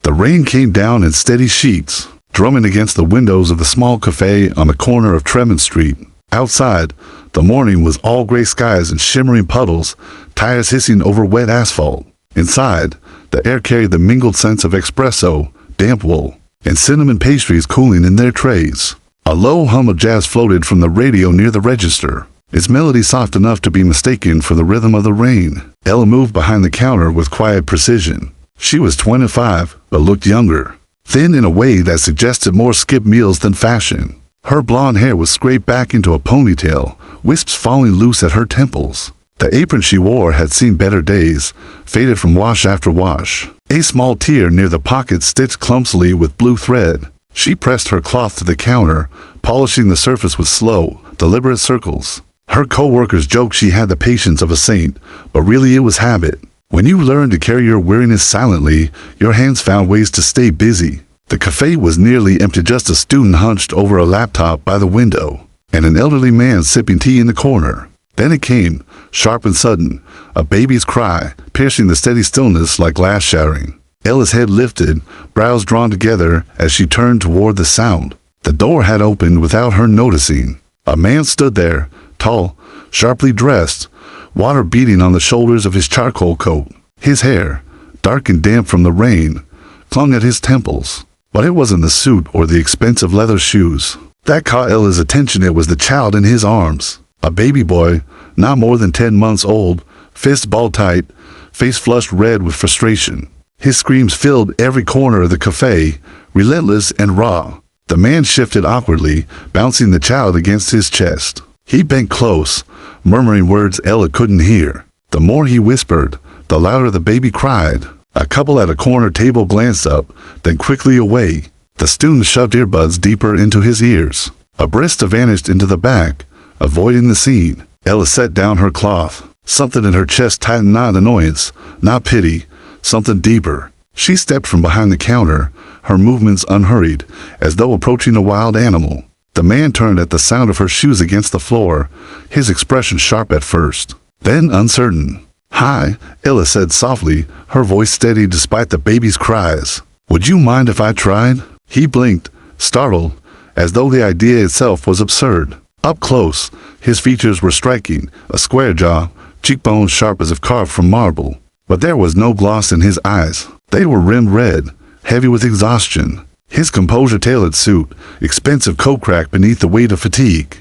The rain came down in steady sheets, drumming against the windows of the small cafe on the corner of Tremont Street. Outside, the morning was all gray skies and shimmering puddles, tires hissing over wet asphalt. Inside, the air carried the mingled scents of espresso, damp wool, and cinnamon pastries cooling in their trays. A low hum of jazz floated from the radio near the register, its melody soft enough to be mistaken for the rhythm of the rain. Ella moved behind the counter with quiet precision. She was 25, but looked younger, thin in a way that suggested more skip meals than fashion. Her blonde hair was scraped back into a ponytail, wisps falling loose at her temples. The apron she wore had seen better days, faded from wash after wash. A small tear near the pocket stitched clumsily with blue thread. She pressed her cloth to the counter, polishing the surface with slow, deliberate circles. Her co-workers joked she had the patience of a saint, but really it was habit. When you learn to carry your weariness silently, your hands found ways to stay busy. The cafe was nearly empty, just a student hunched over a laptop by the window, and an elderly man sipping tea in the corner. Then it came, sharp and sudden, a baby's cry, piercing the steady stillness like glass shattering. Ella's head lifted, brows drawn together as she turned toward the sound. The door had opened without her noticing. A man stood there, tall, sharply dressed, water beading on the shoulders of his charcoal coat. His hair, dark and damp from the rain, clung at his temples. But it wasn't the suit or the expensive leather shoes that caught Ella's attention. It was the child in his arms. A baby boy, not more than 10 months old, fists balled tight, face flushed red with frustration. His screams filled every corner of the cafe, relentless and raw. The man shifted awkwardly, bouncing the child against his chest. He bent close, murmuring words Ella couldn't hear. The more he whispered, the louder the baby cried. A couple at a corner table glanced up, then quickly away. The student shoved earbuds deeper into his ears. A barista vanished into the back, avoiding the scene. Ella set down her cloth. Something in her chest tightened, not annoyance, not pity, something deeper. She stepped from behind the counter, her movements unhurried, as though approaching a wild animal. The man turned at the sound of her shoes against the floor, his expression sharp at first, then uncertain. "Hi," Ella said softly, her voice steady despite the baby's cries. "Would you mind if I tried?" He blinked, startled, as though the idea itself was absurd. Up close, his features were striking, a square jaw, cheekbones sharp as if carved from marble. But there was no gloss in his eyes. They were rimmed red, heavy with exhaustion. His composure-tailored suit, expensive coat cracked beneath the weight of fatigue.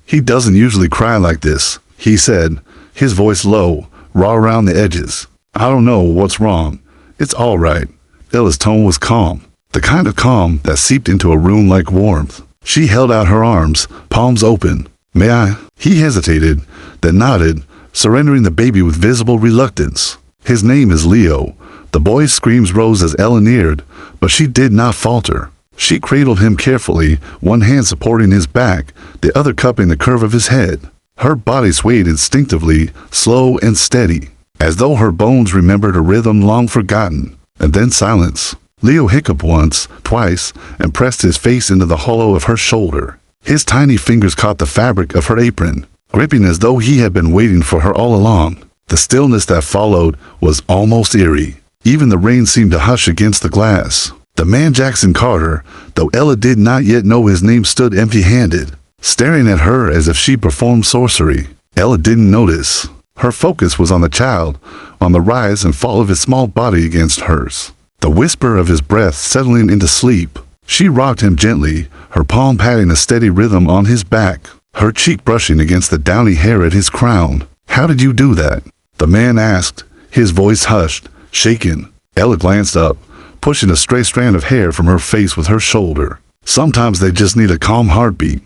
He doesn't usually cry like this," he said, his voice low, raw around the edges. "I don't know what's wrong. It's all right." Ella's tone was calm, the kind of calm that seeped into a room like warmth. She held out her arms, palms open. "May I?" He hesitated, then nodded, surrendering the baby with visible reluctance. "His name is Leo." The boy's screams rose as Ella neared, but she did not falter. She cradled him carefully, one hand supporting his back, the other cupping the curve of his head. Her body swayed instinctively, slow and steady, as though her bones remembered a rhythm long forgotten. And then silence. Leo hiccuped once, twice, and pressed his face into the hollow of her shoulder. His tiny fingers caught the fabric of her apron, gripping as though he had been waiting for her all along. The stillness that followed was almost eerie. Even the rain seemed to hush against the glass. The man Jackson Carter, though Ella did not yet know his name, stood empty-handed, staring at her as if she performed sorcery. Ella didn't notice. Her focus was on the child, on the rise and fall of his small body against hers, the whisper of his breath settling into sleep. She rocked him gently, her palm patting a steady rhythm on his back, her cheek brushing against the downy hair at his crown. "How did you do that?" the man asked, his voice hushed, shaken. Ella glanced up, pushing a stray strand of hair from her face with her shoulder. "Sometimes they just need a calm heartbeat."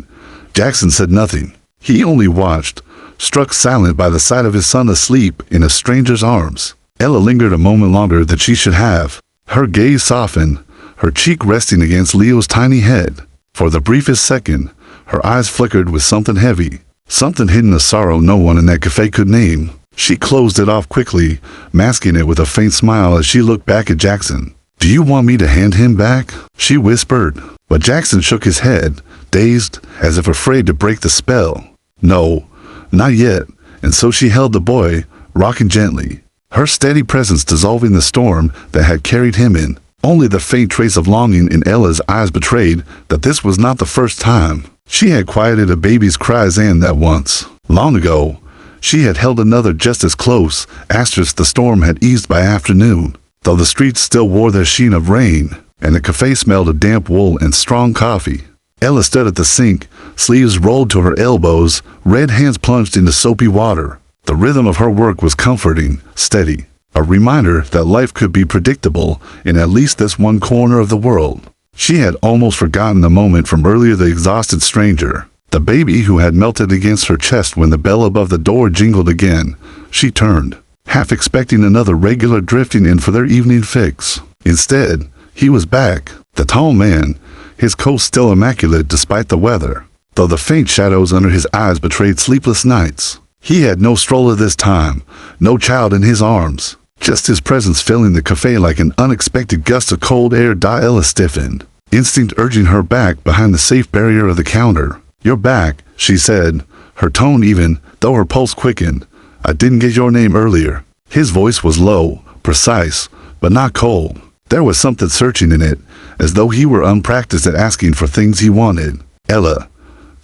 Jackson said nothing. He only watched, struck silent by the sight of his son asleep in a stranger's arms. Ella lingered a moment longer than she should have. Her gaze softened, her cheek resting against Leo's tiny head. For the briefest second, her eyes flickered with something heavy, something hidden, a sorrow no one in that cafe could name. She closed it off quickly, masking it with a faint smile as she looked back at Jackson. "Do you want me to hand him back?" she whispered. But Jackson shook his head, dazed, as if afraid to break the spell. "No, not yet." And so she held the boy, rocking gently, her steady presence dissolving the storm that had carried him in. Only the faint trace of longing in Ella's eyes betrayed that this was not the first time. She had quieted a baby's cries and that once, long ago, she had held another just as close, asterisk the storm had eased by afternoon, though the streets still wore their sheen of rain, and the cafe smelled of damp wool and strong coffee. Ella stood at the sink, sleeves rolled to her elbows, red hands plunged into soapy water. The rhythm of her work was comforting, steady, a reminder that life could be predictable in at least this one corner of the world. She had almost forgotten the moment from earlier, the exhausted stranger, the baby who had melted against her chest when the bell above the door jingled again. She turned, half expecting another regular drifting in for their evening fix. Instead, he was back, the tall man, his coat still immaculate despite the weather, though the faint shadows under his eyes betrayed sleepless nights. He had no stroller this time, no child in his arms, just his presence filling the cafe like an unexpected gust of cold air. Ella stiffened, instinct urging her back behind the safe barrier of the counter. "You're back," she said, her tone even, though her pulse quickened. "I didn't get your name earlier." His voice was low, precise, but not cold. There was something searching in it, as though he were unpracticed at asking for things he wanted. "Ella."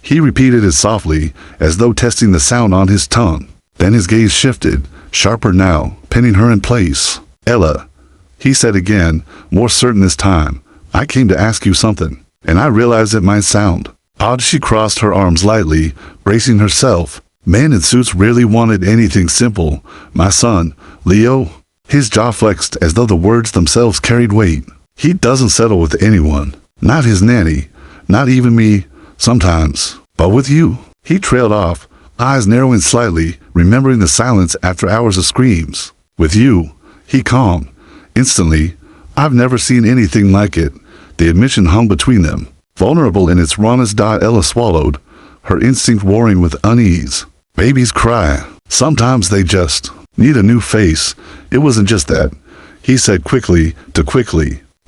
He repeated it softly, as though testing the sound on his tongue. Then his gaze shifted, sharper now, pinning her in place. "Ella," he said again, more certain this time. "I came to ask you something, and I realized it might sound odd." She crossed her arms lightly, bracing herself. Men in suits rarely wanted anything simple. "My son, Leo." His jaw flexed as though the words themselves carried weight. "He doesn't settle with anyone. Not his nanny. Not even me. Sometimes. But with you." He trailed off, eyes narrowing slightly, remembering the silence after hours of screams. "With you," he calmed. Instantly, "I've never seen anything like it." The admission hung between them, vulnerable in its rawness. Ella swallowed, her instinct warring with unease. Babies cry. Sometimes they just need a new face. It wasn't just that, he said quickly.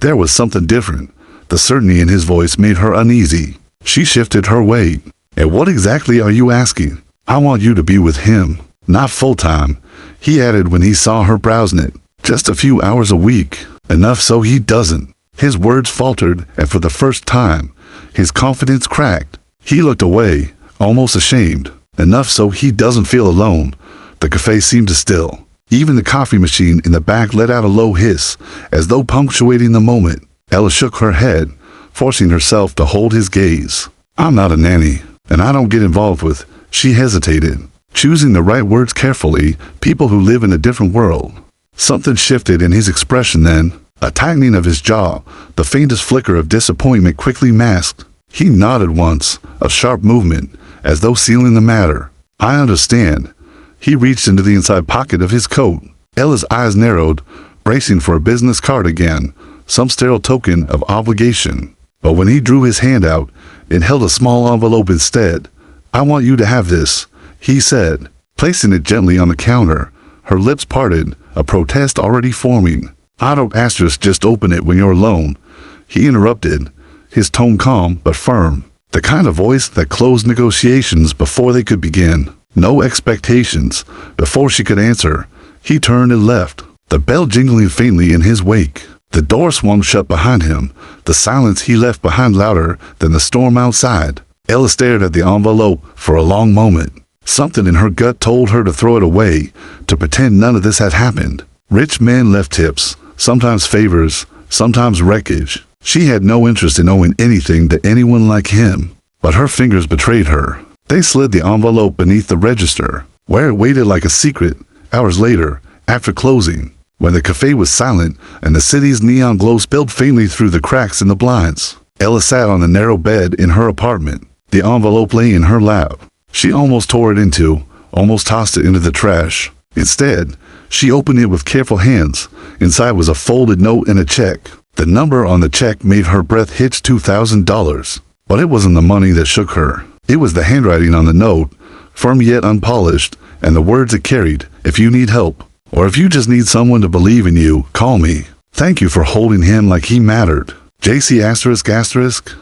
There was something different. The certainty in his voice made her uneasy. She shifted her weight. "And what exactly are you asking?" "I want you to be with him. Not full-time," he added when he saw her browsing it. "Just a few hours a week. Enough so he doesn't." His words faltered, and for the first time, his confidence cracked. He looked away, almost ashamed. "Enough so he doesn't feel alone." The cafe seemed to still. Even the coffee machine in the back let out a low hiss, as though punctuating the moment. Ella shook her head, forcing herself to hold his gaze. "I'm not a nanny, and I don't get involved with," she hesitated, choosing the right words carefully, "people who live in a different world." Something shifted in his expression then, a tightening of his jaw, the faintest flicker of disappointment quickly masked. He nodded once, a sharp movement, as though sealing the matter. "I understand." He reached into the inside pocket of his coat. Ella's eyes narrowed, bracing for a business card again, some sterile token of obligation. But when he drew his hand out, it held a small envelope instead. "I want you to have this," he said, placing it gently on the counter. Her lips parted, a protest already forming. "I don't just open it when you're alone," he interrupted, his tone calm but firm, the kind of voice that closed negotiations before they could begin. No expectations. Before she could answer, he turned and left, the bell jingling faintly in his wake. The door swung shut behind him, the silence he left behind louder than the storm outside. Ella stared at the envelope for a long moment. Something in her gut told her to throw it away, to pretend none of this had happened. Rich men left tips, sometimes favors, sometimes wreckage. She had no interest in owing anything to anyone like him. But her fingers betrayed her. They slid the envelope beneath the register, where it waited like a secret. Hours later, after closing, when the cafe was silent and the city's neon glow spilled faintly through the cracks in the blinds, Ella sat on the narrow bed in her apartment. The envelope lay in her lap. She almost tore it almost tossed it into the trash. Instead, she opened it with careful hands. Inside was a folded note and a check. The number on the check made her breath hitch. $2,000. But it wasn't the money that shook her. It was the handwriting on the note, firm yet unpolished, and the words it carried. "If you need help, or if you just need someone to believe in you, call me. Thank you for holding him like he mattered. JC ***.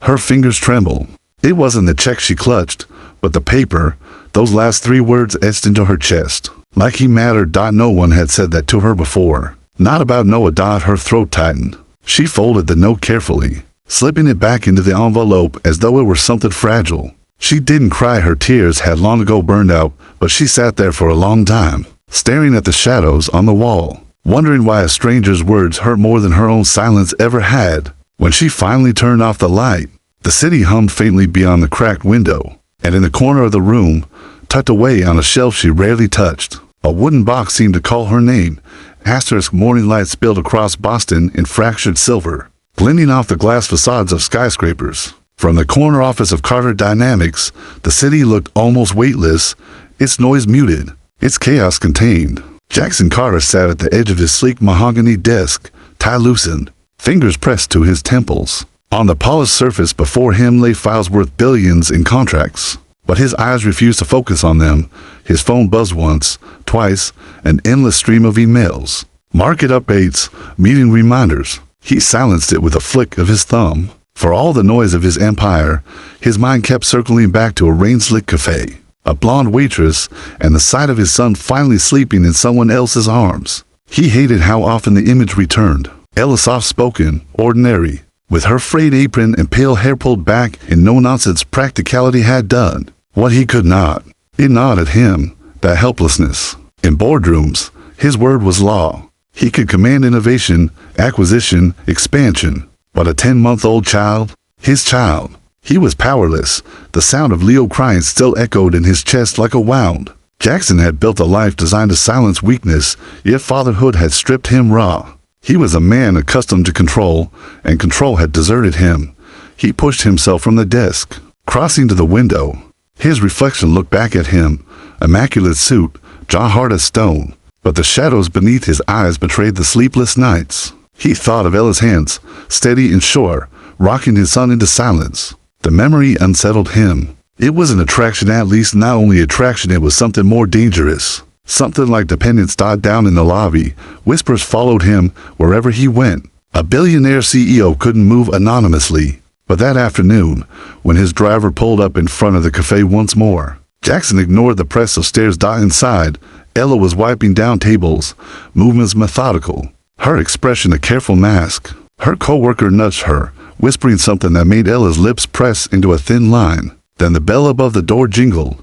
Her fingers trembled. It wasn't the check she clutched, but the paper, those last 3 words etched into her chest. Like he mattered. No one had said that to her before. Not about Noah. Her throat tightened. She folded the note carefully, slipping it back into the envelope as though it were something fragile. She didn't cry, her tears had long ago burned out, but she sat there for a long time, staring at the shadows on the wall, wondering why a stranger's words hurt more than her own silence ever had. When she finally turned off the light, the city hummed faintly beyond the cracked window, and in the corner of the room, tucked away on a shelf she rarely touched, a wooden box seemed to call her name. Asterisk morning light spilled across Boston in fractured silver, glinting off the glass facades of skyscrapers. From the corner office of Carter Dynamics, the city looked almost weightless, its noise muted, its chaos contained. Jackson Carter sat at the edge of his sleek mahogany desk, tie loosened, fingers pressed to his temples. On the polished surface before him lay files worth billions in contracts, but his eyes refused to focus on them. His phone buzzed once, twice, an endless stream of emails, market updates, meeting reminders. He silenced it with a flick of his thumb. For all the noise of his empire, his mind kept circling back to a rain-slick cafe, a blonde waitress, and the sight of his son finally sleeping in someone else's arms. He hated how often the image returned. Ella, soft-spoken, ordinary, with her frayed apron and pale hair pulled back in no-nonsense practicality, had done what he could not. It gnawed at him, that helplessness. In boardrooms, his word was law. He could command innovation, acquisition, expansion. But a 10-month-old child, his child, he was powerless. The sound of Leo crying still echoed in his chest like a wound. Jackson had built a life designed to silence weakness, yet fatherhood had stripped him raw. He was a man accustomed to control, and control had deserted him. He pushed himself from the desk, crossing to the window. His reflection looked back at him, immaculate suit, jaw hard as stone, but the shadows beneath his eyes betrayed the sleepless nights. He thought of Ella's hands, steady and sure, rocking his son into silence. The memory unsettled him. It was an attraction, at least not only attraction, it was something more dangerous. Something like dependence died down in the lobby. Whispers followed him wherever he went. A billionaire CEO couldn't move anonymously. But that afternoon, when his driver pulled up in front of the cafe once more, Jackson ignored the press of stairs. Inside, Ella was wiping down tables, movements methodical, her expression a careful mask. Her coworker nudged her, whispering something that made Ella's lips press into a thin line. Then the bell above the door jingled.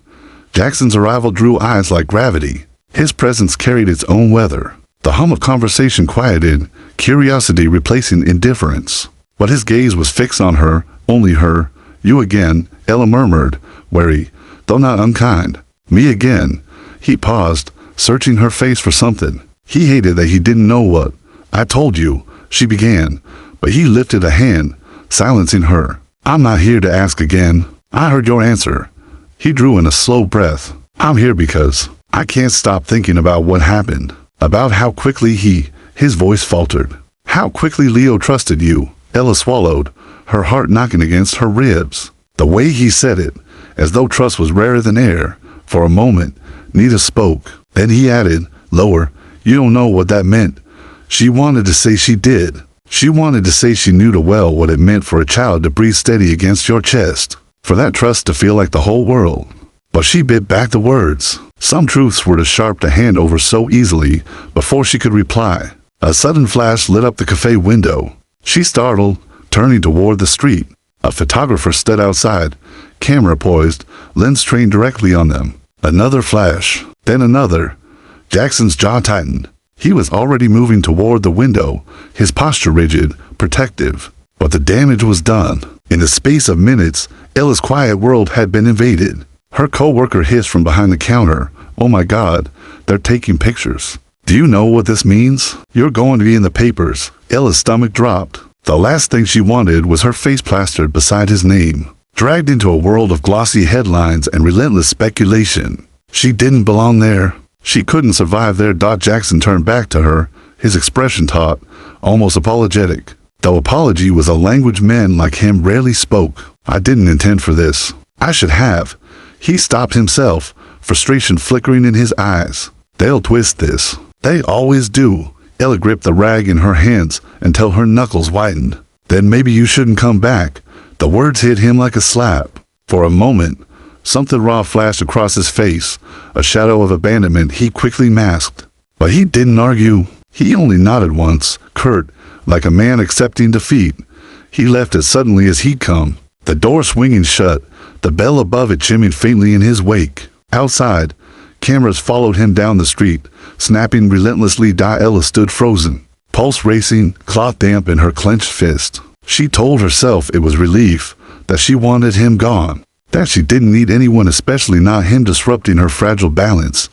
Jackson's arrival drew eyes like gravity. His presence carried its own weather. The hum of conversation quieted, curiosity replacing indifference. But his gaze was fixed on her, only her. "You again," Ella murmured, wary, though not unkind. "Me again." He paused, searching her face for something. He hated that he didn't know what. "I told you," she began, but he lifted a hand, silencing her. "I'm not here to ask again. I heard your answer." He drew in a slow breath. "I'm here because I can't stop thinking about what happened, about how quickly his voice faltered. How quickly Leo trusted you." Ella swallowed, her heart knocking against her ribs. The way he said it, as though trust was rarer than air. For a moment, neither spoke. Then he added, lower, "You don't know what that meant." She wanted to say she did. She wanted to say she knew too well what it meant for a child to breathe steady against your chest, for that trust to feel like the whole world. But she bit back the words. Some truths were too sharp to hand over so easily. Before she could reply, a sudden flash lit up the cafe window. She startled, turning toward the street. A photographer stood outside, camera poised, lens trained directly on them. Another flash, then another. Jackson's jaw tightened. He was already moving toward the window, his posture rigid, protective. But the damage was done. In the space of minutes, Ella's quiet world had been invaded. Her coworker hissed from behind the counter, "Oh my God, they're taking pictures." "Do you know what this means? You're going to be in the papers." Ella's stomach dropped. The last thing she wanted was her face plastered beside his name, dragged into a world of glossy headlines and relentless speculation. She didn't belong there. She couldn't survive there. Jackson turned back to her, his expression taut, almost apologetic. Though apology was a language men like him rarely spoke. "I didn't intend for this. I should have." He stopped himself, frustration flickering in his eyes. "They'll twist this. They always do." Ella gripped the rag in her hands until her knuckles whitened. "Then maybe you shouldn't come back." The words hit him like a slap. For a moment, something raw flashed across his face, a shadow of abandonment he quickly masked. But he didn't argue. He only nodded once, curt, like a man accepting defeat. He left as suddenly as he'd come, the door swinging shut, the bell above it chiming faintly in his wake. Outside, cameras followed him down the street, snapping relentlessly. Ella stood frozen, pulse racing, cloth damp in her clenched fist. She told herself it was relief, that she wanted him gone, that she didn't need anyone, especially not him disrupting her fragile balance.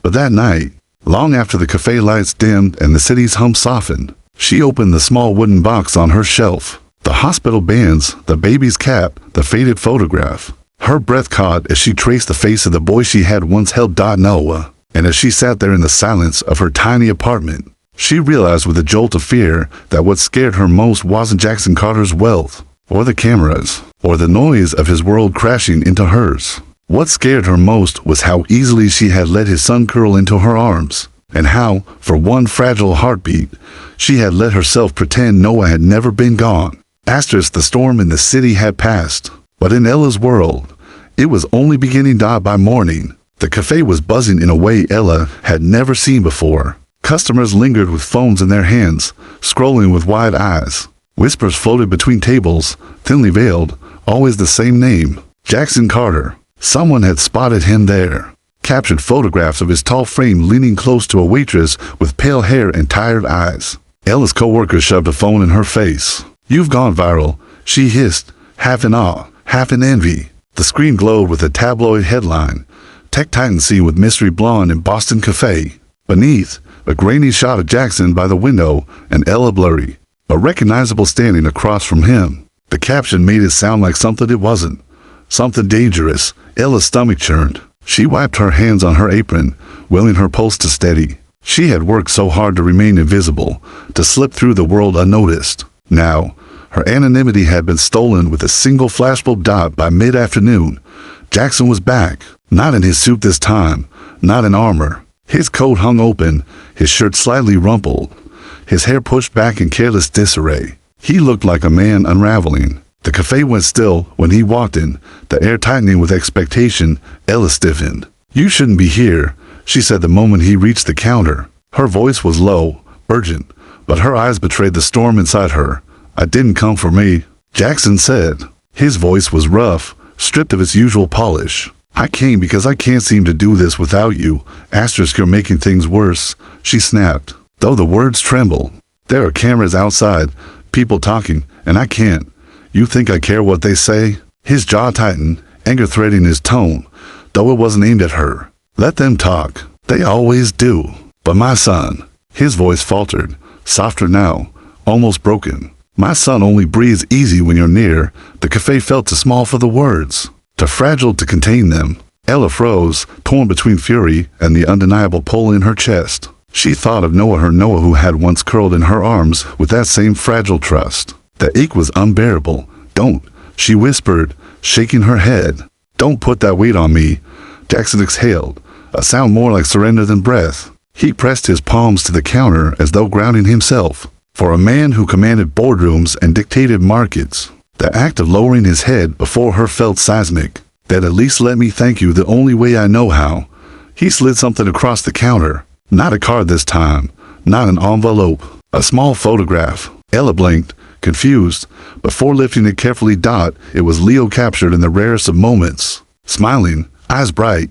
But that night, long after the cafe lights dimmed and the city's hum softened, she opened the small wooden box on her shelf. The hospital bands, the baby's cap, the faded photograph. Her breath caught as she traced the face of the boy she had once held. Noah. And as she sat there in the silence of her tiny apartment, she realized with a jolt of fear that what scared her most wasn't Jackson Carter's wealth, or the cameras, or the noise of his world crashing into hers. What scared her most was how easily she had let his son curl into her arms, and how, for one fragile heartbeat, she had let herself pretend Noah had never been gone. The storm in the city had passed, but in Ella's world, it was only beginning. By morning, the cafe was buzzing in a way Ella had never seen before. Customers lingered with phones in their hands, scrolling with wide eyes. Whispers floated between tables, thinly veiled, always the same name, Jackson Carter. Someone had spotted him there, captured photographs of his tall frame leaning close to a waitress with pale hair and tired eyes. Ella's coworker shoved a phone in her face. "You've gone viral," she hissed, half in awe, half in envy. The screen glowed with a tabloid headline, "Tech Titan seen with mystery blonde in Boston cafe." Beneath, a grainy shot of Jackson by the window and Ella blurry, but recognizable standing across from him. The caption made it sound like something it wasn't. Something dangerous. Ella's stomach churned. She wiped her hands on her apron, willing her pulse to steady. She had worked so hard to remain invisible, to slip through the world unnoticed. Now, her anonymity had been stolen with a single flashbulb dot. By mid-afternoon, Jackson was back, not in his suit this time, not in armor. His coat hung open, his shirt slightly rumpled, his hair pushed back in careless disarray. He looked like a man unraveling. The cafe went still when he walked in, the air tightening with expectation. Ella stiffened. "You shouldn't be here," she said the moment he reached the counter. Her voice was low, urgent, but her eyes betrayed the storm inside her. "I didn't come for me," Jackson said. His voice was rough, stripped of its usual polish. "I came because I can't seem to do this without you. You're making things worse," she snapped, though the words trembled. "There are cameras outside, people talking, and I can't. You think I care what they say?" His jaw tightened, anger threading his tone, though it wasn't aimed at her. "Let them talk. They always do. But my son," his voice faltered, softer now, almost broken. "My son only breathes easy when you're near." The cafe felt too small for the words, too fragile to contain them. Ella froze, torn between fury and the undeniable pull in her chest. She thought of Noah, her Noah who had once curled in her arms with that same fragile trust. The ache was unbearable. "Don't," she whispered, shaking her head. "Don't put that weight on me." Jackson exhaled, a sound more like surrender than breath. He pressed his palms to the counter as though grounding himself. For a man who commanded boardrooms and dictated markets, the act of lowering his head before her felt seismic. "That at least let me thank you the only way I know how." He slid something across the counter. Not a card this time, not an envelope, a small photograph. Ella blinked, confused, before lifting it carefully. It was Leo captured in the rarest of moments, smiling, eyes bright,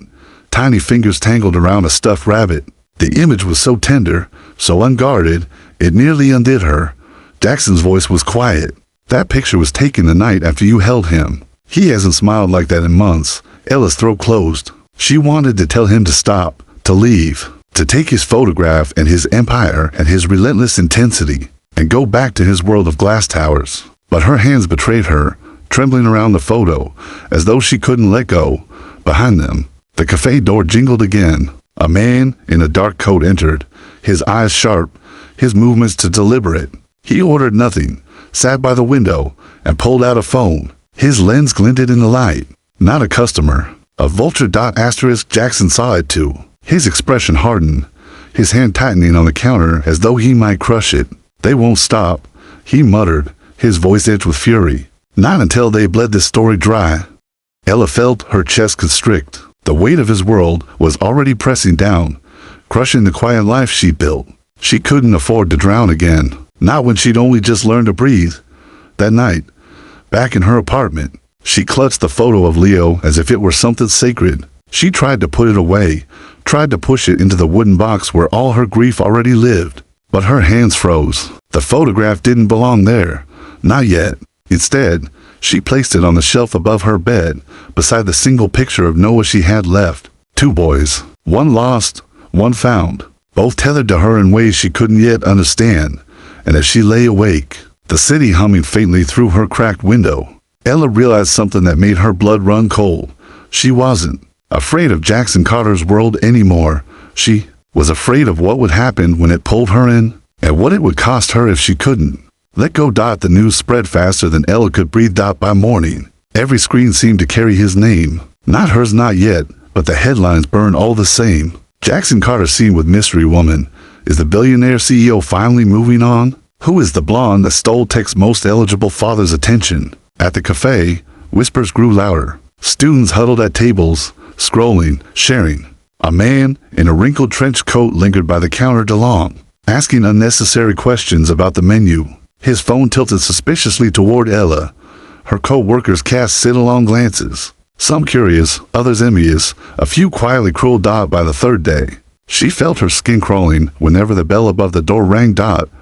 tiny fingers tangled around a stuffed rabbit. The image was so tender, so unguarded, it nearly undid her. Jackson's voice was quiet. "That picture was taken the night after you held him. He hasn't smiled like that in months." Ella's throat closed. She wanted to tell him to stop, to leave, to take his photograph and his empire and his relentless intensity, and go back to his world of glass towers. But her hands betrayed her, trembling around the photo, as though she couldn't let go. Behind them, the cafe door jingled again. A man in a dark coat entered, his eyes sharp, his movements deliberate. He ordered nothing, sat by the window, and pulled out a phone. His lens glinted in the light. Not a customer, a vulture. Jackson saw it too. His expression hardened, his hand tightening on the counter as though he might crush it. "They won't stop," he muttered, his voice edged with fury. "Not until they bled this story dry." Ella felt her chest constrict. The weight of his world was already pressing down, crushing the quiet life she built. She couldn't afford to drown again. Not when she'd only just learned to breathe. That night, back in her apartment, she clutched the photo of Leo as if it were something sacred. She tried to put it away, tried to push it into the wooden box where all her grief already lived. But her hands froze. The photograph didn't belong there. Not yet. Instead, she placed it on the shelf above her bed, beside the single picture of Noah she had left. 2 boys. One lost, one found. Both tethered to her in ways she couldn't yet understand. And as she lay awake, the city humming faintly through her cracked window, Ella realized something that made her blood run cold. She wasn't afraid of Jackson Carter's world anymore. She was afraid of what would happen when it pulled her in, and what it would cost her if she couldn't. Let go. The news spread faster than Ella could breathe. By morning, every screen seemed to carry his name. Not hers, not yet, but the headlines burned all the same. Jackson Carter seen with mystery woman. Is the billionaire CEO finally moving on? Who is the blonde that stole Tech's most eligible father's attention? At the cafe, whispers grew louder. Students huddled at tables, scrolling, sharing. A man in a wrinkled trench coat lingered by the counter too long, asking unnecessary questions about the menu. His phone tilted suspiciously toward Ella. Her co-workers cast sidelong glances. Some curious, others envious, a few quietly cruel. By the 3rd day, she felt her skin crawling whenever the bell above the door rang.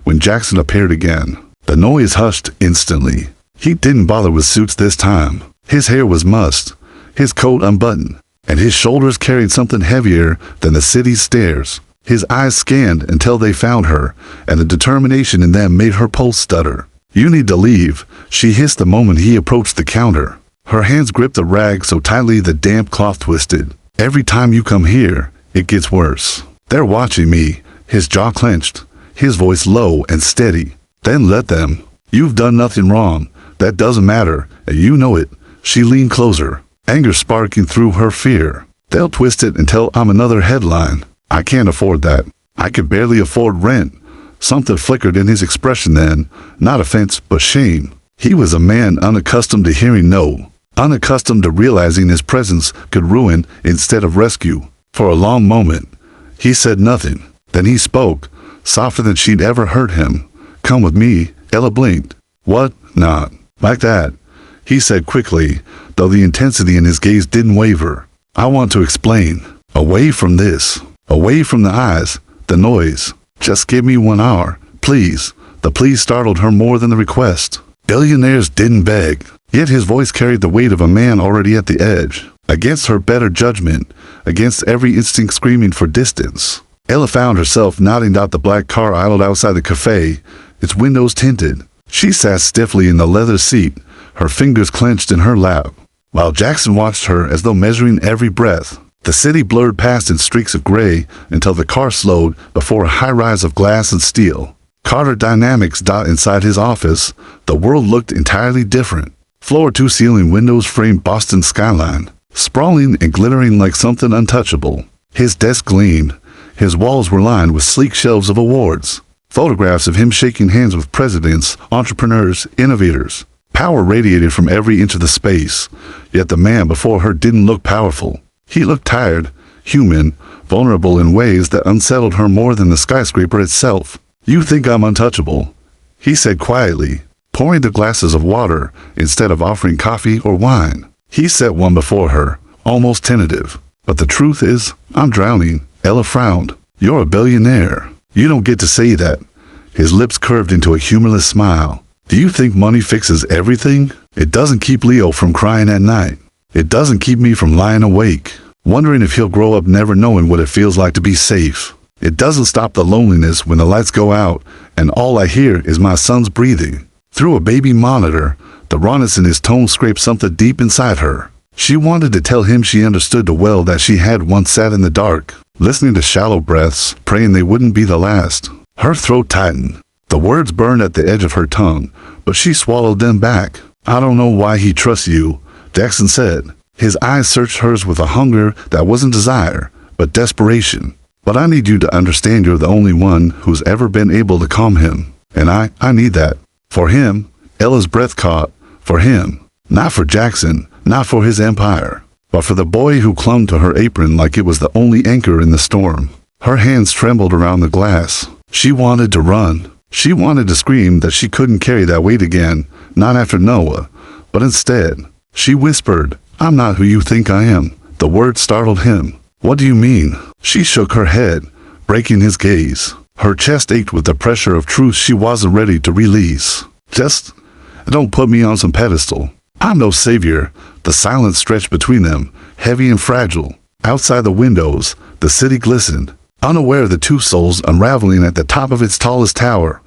When Jackson appeared again, the noise hushed instantly. He didn't bother with suits this time. His hair was mussed, his coat unbuttoned, and his shoulders carried something heavier than the city's stairs. His eyes scanned until they found her, and the determination in them made her pulse stutter. "You need to leave," she hissed the moment he approached the counter. Her hands gripped the rag so tightly the damp cloth twisted. "Every time you come here, it gets worse. They're watching me." His jaw clenched, his voice low and steady. "Then let them. You've done nothing wrong. That doesn't matter, and you know it." She leaned closer, anger sparking through her fear. "They'll twist it until I'm another headline. I can't afford that. I could barely afford rent." Something flickered in his expression then, not offense, but shame. He was a man unaccustomed to hearing no, unaccustomed to realizing his presence could ruin instead of rescue. For a long moment, he said nothing. Then he spoke, softer than she'd ever heard him. "Come with me." Ella blinked. "What? Not like that," he said quickly, though the intensity in his gaze didn't waver. "I want to explain. Away from this. Away from the eyes, the noise. Just give me 1 hour, please." The please startled her more than the request. Billionaires didn't beg, yet his voice carried the weight of a man already at the edge. Against her better judgment, against every instinct screaming for distance, Ella found herself nodding. The black car idled outside the cafe, its windows tinted. She sat stiffly in the leather seat, her fingers clenched in her lap, while Jackson watched her as though measuring every breath. The city blurred past in streaks of gray until the car slowed before a high-rise of glass and steel. Carter Dynamics. Inside his office, the world looked entirely different. Floor-to-ceiling windows framed Boston's skyline, sprawling and glittering like something untouchable. His desk gleamed. His walls were lined with sleek shelves of awards, photographs of him shaking hands with presidents, entrepreneurs, innovators. Power radiated from every inch of the space, yet the man before her didn't look powerful. He looked tired, human, vulnerable in ways that unsettled her more than the skyscraper itself. "You think I'm untouchable," he said quietly, pouring the glasses of water instead of offering coffee or wine. He set one before her, almost tentative. "But the truth is, I'm drowning." Ella frowned. "You're a billionaire. You don't get to say that." His lips curved into a humorless smile. "Do you think money fixes everything? It doesn't keep Leo from crying at night. It doesn't keep me from lying awake, wondering if he'll grow up never knowing what it feels like to be safe. It doesn't stop the loneliness when the lights go out and all I hear is my son's breathing." Through a baby monitor, the rawness in his tone scraped something deep inside her. She wanted to tell him she understood the well that she had once sat in the dark, listening to shallow breaths, praying they wouldn't be the last. Her throat tightened. The words burned at the edge of her tongue, but she swallowed them back. "I don't know why he trusts you," Jackson said. His eyes searched hers with a hunger that wasn't desire, but desperation. "But I need you to understand you're the only one who's ever been able to calm him. And I need that. For him." Ella's breath caught. For him. Not for Jackson, not for his empire, but for the boy who clung to her apron like it was the only anchor in the storm. Her hands trembled around the glass. She wanted to run. She wanted to scream that she couldn't carry that weight again, not after Noah, but instead, she whispered, "I'm not who you think I am." The word startled him. "What do you mean?" She shook her head, breaking his gaze. Her chest ached with the pressure of truth she wasn't ready to release. "Just don't put me on some pedestal. I'm no savior." The silence stretched between them, heavy and fragile. Outside the windows, the city glistened, unaware of the two souls unraveling at the top of its tallest tower.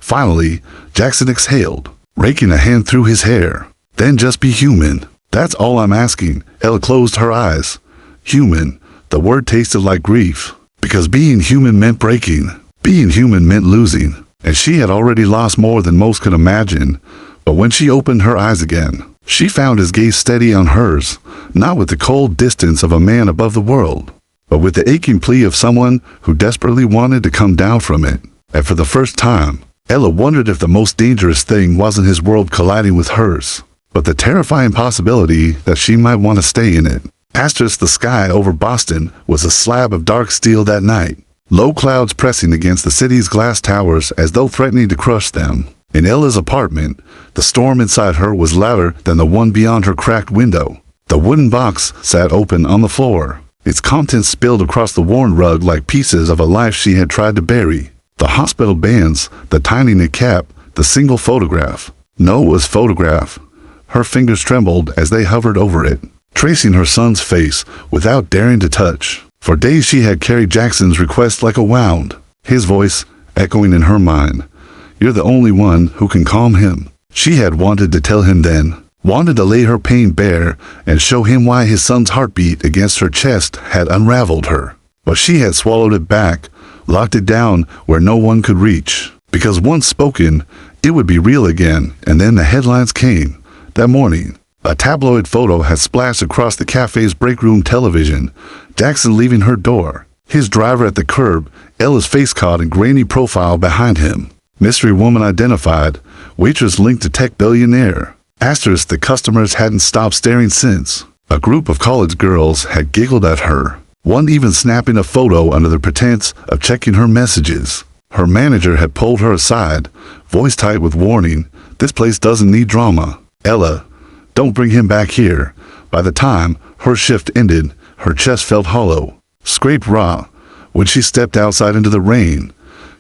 Finally, Jackson exhaled, raking a hand through his hair. "Then just be human. That's all I'm asking." Ella closed her eyes. Human. The word tasted like grief, because being human meant breaking. Being human meant losing, and she had already lost more than most could imagine. But when she opened her eyes again, she found his gaze steady on hers, not with the cold distance of a man above the world, but with the aching plea of someone who desperately wanted to come down from it. And for the first time, Ella wondered if the most dangerous thing wasn't his world colliding with hers, but the terrifying possibility that she might want to stay in it. Asterisk, the sky over Boston was a slab of dark steel that night, low clouds pressing against the city's glass towers as though threatening to crush them. In Ella's apartment, the storm inside her was louder than the one beyond her cracked window. The wooden box sat open on the floor, its contents spilled across the worn rug like pieces of a life she had tried to bury. The hospital bands, the tiny knit cap, the single photograph. Noah's photograph. Her fingers trembled as they hovered over it, tracing her son's face without daring to touch. For days she had carried Jackson's request like a wound, his voice echoing in her mind. "You're the only one who can calm him." She had wanted to tell him then, wanted to lay her pain bare and show him why his son's heartbeat against her chest had unraveled her. But she had swallowed it back, locked it down where no one could reach. Because once spoken, it would be real again. And then the headlines came. That morning, a tabloid photo had splashed across the cafe's break room television. Jackson leaving her door, his driver at the curb, Ella's face caught in grainy profile behind him. Mystery woman identified, waitress linked to tech billionaire. Asterisk, the customers hadn't stopped staring since. A group of college girls had giggled at her, one even snapping a photo under the pretense of checking her messages. Her manager had pulled her aside, voice tight with warning, "This place doesn't need drama. Ella, don't bring him back here." By the time her shift ended, her chest felt hollow, scraped raw. When she stepped outside into the rain,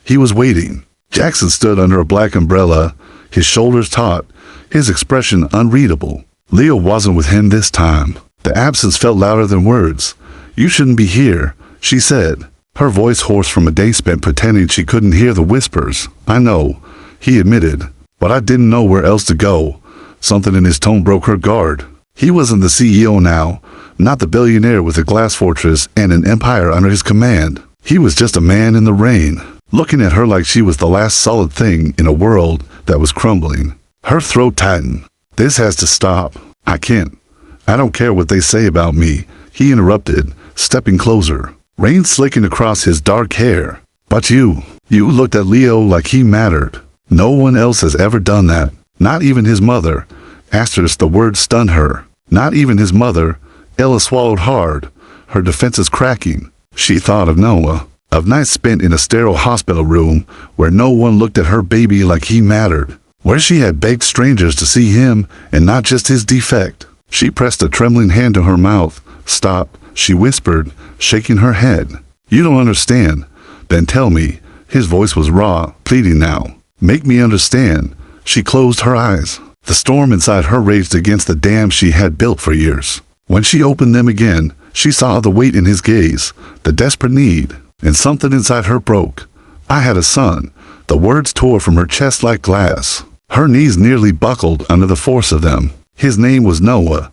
he was waiting. Jackson stood under a black umbrella, his shoulders taut, his expression unreadable. Leo wasn't with him this time. The absence felt louder than words. "You shouldn't be here," she said, her voice hoarse from a day spent pretending she couldn't hear the whispers. "I know," he admitted, "but I didn't know where else to go." Something in his tone broke her guard. He wasn't the CEO now, not the billionaire with a glass fortress and an empire under his command. He was just a man in the rain, looking at her like she was the last solid thing in a world that was crumbling. Her throat tightened. "This has to stop. I can't. I don't care what they say about me," he interrupted, stepping closer, rain slicking across his dark hair. "But you looked at Leo like he mattered. No one else has ever done that. Not even his mother." Asterisk, the word stunned her. Not even his mother. Ella swallowed hard, her defenses cracking. She thought of Noah, of nights spent in a sterile hospital room where no one looked at her baby like he mattered, where she had begged strangers to see him and not just his defect. She pressed a trembling hand to her mouth. "Stop," she whispered, shaking her head. "You don't understand." "Then tell me." His voice was raw, pleading now. "Make me understand." She closed her eyes. The storm inside her raged against the dam she had built for years. When she opened them again, she saw the weight in his gaze, the desperate need, and something inside her broke. "I had a son." The words tore from her chest like glass. Her knees nearly buckled under the force of them. His name was Noah.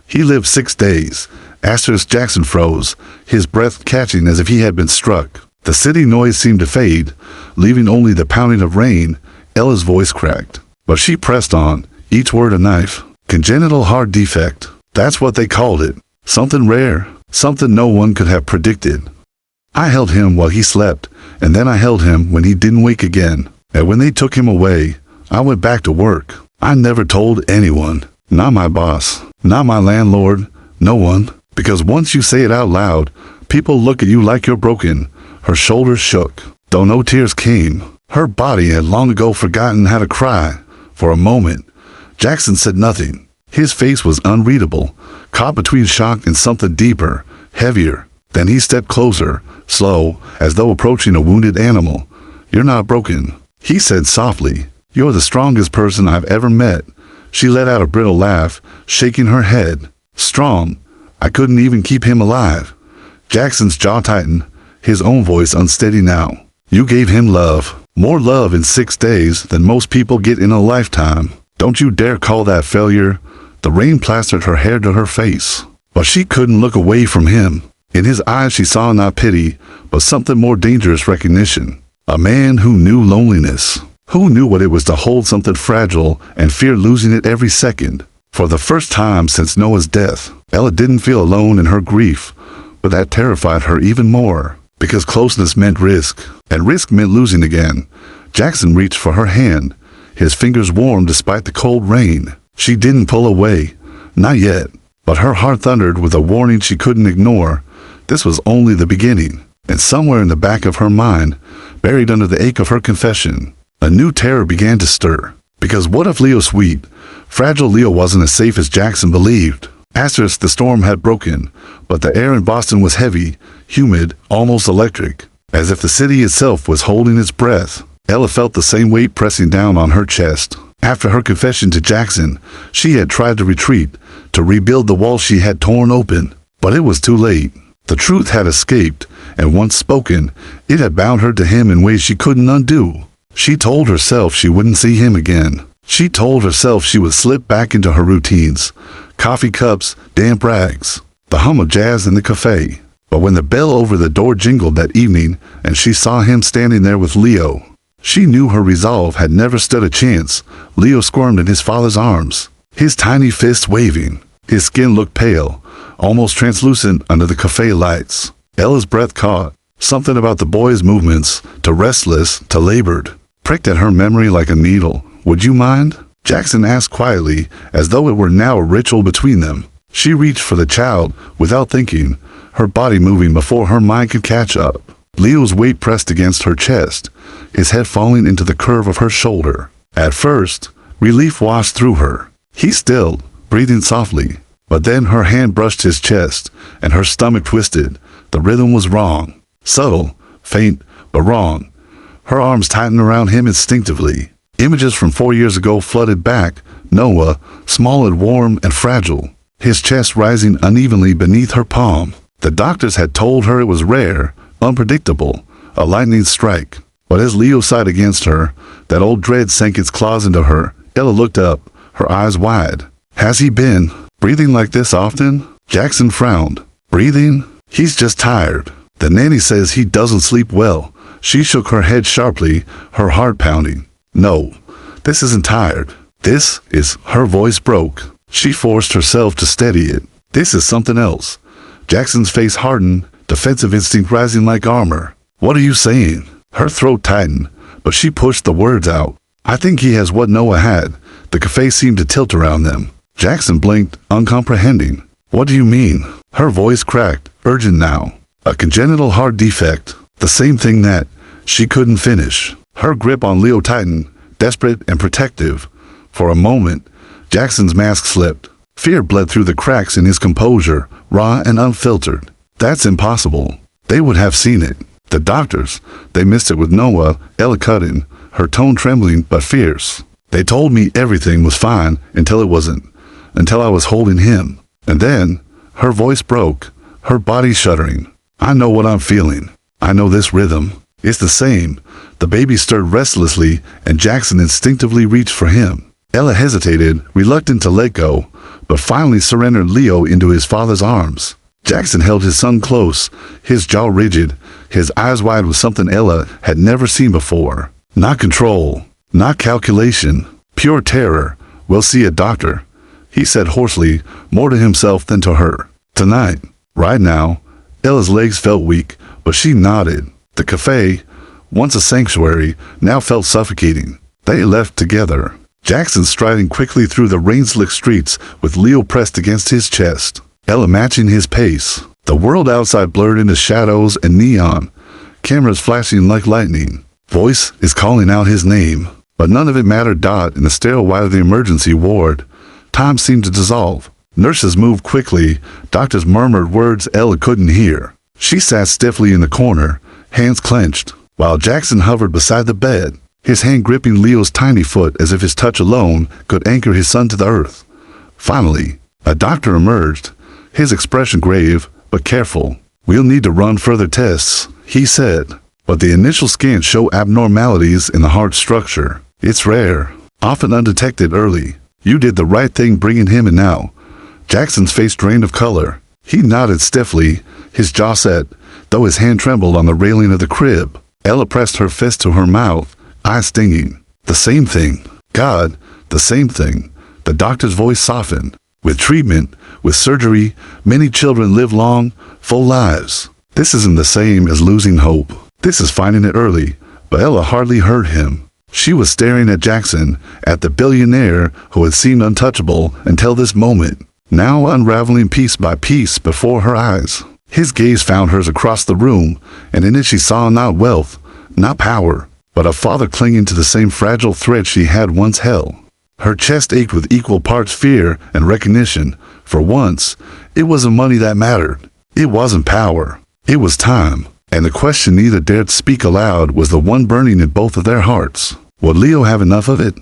He lived 6 days. Asterisk, Jackson froze, his breath catching as if he had been struck. The city noise seemed to fade, leaving only the pounding of rain. Ella's voice cracked, but she pressed on, each word a knife. "Congenital heart defect. That's what they called it. Something rare, something no one could have predicted. I held him while he slept, and then I held him when he didn't wake again. And when they took him away, I went back to work. I never told anyone. Not my boss, not my landlord, no one. Because once you say it out loud, people look at you like you're broken." Her shoulders shook, though no tears came. Her body had long ago forgotten how to cry. For a moment, Jackson said nothing. His face was unreadable, caught between shock and something deeper, heavier. Then he stepped closer, slow, as though approaching a wounded animal. "You're not broken," he said softly. "You're the strongest person I've ever met." She let out a brittle laugh, shaking her head. "Strong? I couldn't even keep him alive." Jackson's jaw tightened, his own voice unsteady now. "You gave him love. More love in 6 days than most people get in a lifetime. Don't you dare call that failure." The rain plastered her hair to her face, but she couldn't look away from him. In his eyes she saw not pity, but something more dangerous: recognition. A man who knew loneliness, who knew what it was to hold something fragile and fear losing it every second. For the first time since Noah's death, Ella didn't feel alone in her grief, but that terrified her even more, because closeness meant risk, and risk meant losing again. Jackson reached for her hand, his fingers warm despite the cold rain. She didn't pull away, not yet, but her heart thundered with a warning she couldn't ignore. This was only the beginning, and somewhere in the back of her mind, buried under the ache of her confession, a new terror began to stir. Because what if Leo's sweet, fragile Leo wasn't as safe as Jackson believed? Asterisk, the storm had broken, but the air in Boston was heavy, humid, almost electric, as if the city itself was holding its breath. Ella felt the same weight pressing down on her chest. After her confession to Jackson, she had tried to retreat, to rebuild the wall she had torn open, but it was too late. The truth had escaped, and once spoken, it had bound her to him in ways she couldn't undo. She told herself she wouldn't see him again. She told herself she would slip back into her routines: coffee cups, damp rags, the hum of jazz in the cafe. But when the bell over the door jingled that evening, and she saw him standing there with Leo, she knew her resolve had never stood a chance. Leo squirmed in his father's arms, his tiny fists waving. His skin looked pale, almost translucent under the cafe lights. Ella's breath caught. Something about the boy's movements, to restless, to labored, pricked at her memory like a needle. "Would you mind?" Jackson asked quietly, as though it were now a ritual between them. She reached for the child, without thinking, her body moving before her mind could catch up. Leo's weight pressed against her chest, his head falling into the curve of her shoulder. At first, relief washed through her. He stilled, breathing softly, but then her hand brushed his chest, and her stomach twisted. The rhythm was wrong. Subtle, faint, but wrong. Her arms tightened around him instinctively. Images from 4 years ago flooded back. Noah, small and warm and fragile, his chest rising unevenly beneath her palm. The doctors had told her it was rare, unpredictable, a lightning strike. But as Leo sighed against her, that old dread sank its claws into her. Ella looked up, her eyes wide. "Has he been breathing like this often?" Jackson frowned. "Breathing? He's just tired. The nanny says he doesn't sleep well." She shook her head sharply, her heart pounding. "No, this isn't tired. This is..." Her voice broke. She forced herself to steady it. "This is something else." Jackson's face hardened, defensive instinct rising like armor. "What are you saying?" Her throat tightened, but she pushed the words out. "I think he has what Noah had." The cafe seemed to tilt around them. Jackson blinked, uncomprehending. "What do you mean?" Her voice cracked, urgent now. "A congenital heart defect. The same thing that..." She couldn't finish. Her grip on Leo tightened, desperate and protective. For a moment, Jackson's mask slipped. Fear bled through the cracks in his composure, raw and unfiltered. "That's impossible. They would have seen it. The doctors, they missed it with Noah." Ella cut in, her tone trembling but fierce. "They told me everything was fine until it wasn't. Until I was holding him. And then..." Her voice broke, her body shuddering. "I know what I'm feeling. I know this rhythm. It's the same." The baby stirred restlessly, and Jackson instinctively reached for him. Ella hesitated, reluctant to let go, but finally surrendered Leo into his father's arms. Jackson held his son close, his jaw rigid, his eyes wide with something Ella had never seen before. Not control, not calculation, pure terror. "We'll see a doctor," he said hoarsely, more to himself than to her. "Tonight, right now." Ella's legs felt weak, but she nodded. The cafe, once a sanctuary, now felt suffocating. They left together, Jackson striding quickly through the rain-slicked streets with Leo pressed against his chest, Ella matching his pace. The world outside blurred into shadows and neon, cameras flashing like lightning. Voice is calling out his name, but none of it mattered. In the stairway of the emergency ward, time seemed to dissolve. Nurses moved quickly. Doctors murmured words Ella couldn't hear. She sat stiffly in the corner, hands clenched, while Jackson hovered beside the bed, his hand gripping Leo's tiny foot as if his touch alone could anchor his son to the earth. Finally, a doctor emerged, his expression grave but careful. "We'll need to run further tests," he said, "but the initial scans show abnormalities in the heart structure. It's rare, often undetected early. You did the right thing bringing him in now." Jackson's face drained of color. He nodded stiffly, his jaw set, though his hand trembled on the railing of the crib. Ella pressed her fist to her mouth, eyes stinging. "The same thing. God, the same thing." The doctor's voice softened. "With treatment, with surgery, many children live long, full lives. This isn't the same as losing hope. This is finding it early." But Ella hardly heard him. She was staring at Jackson, at the billionaire who had seemed untouchable until this moment, now unraveling piece by piece before her eyes. His gaze found hers across the room, and in it she saw not wealth, not power, but a father clinging to the same fragile thread she had once held. Her chest ached with equal parts fear and recognition. For once, it wasn't money that mattered. It wasn't power. It was time. And the question neither dared speak aloud was the one burning in both of their hearts. Would Leo have enough of it?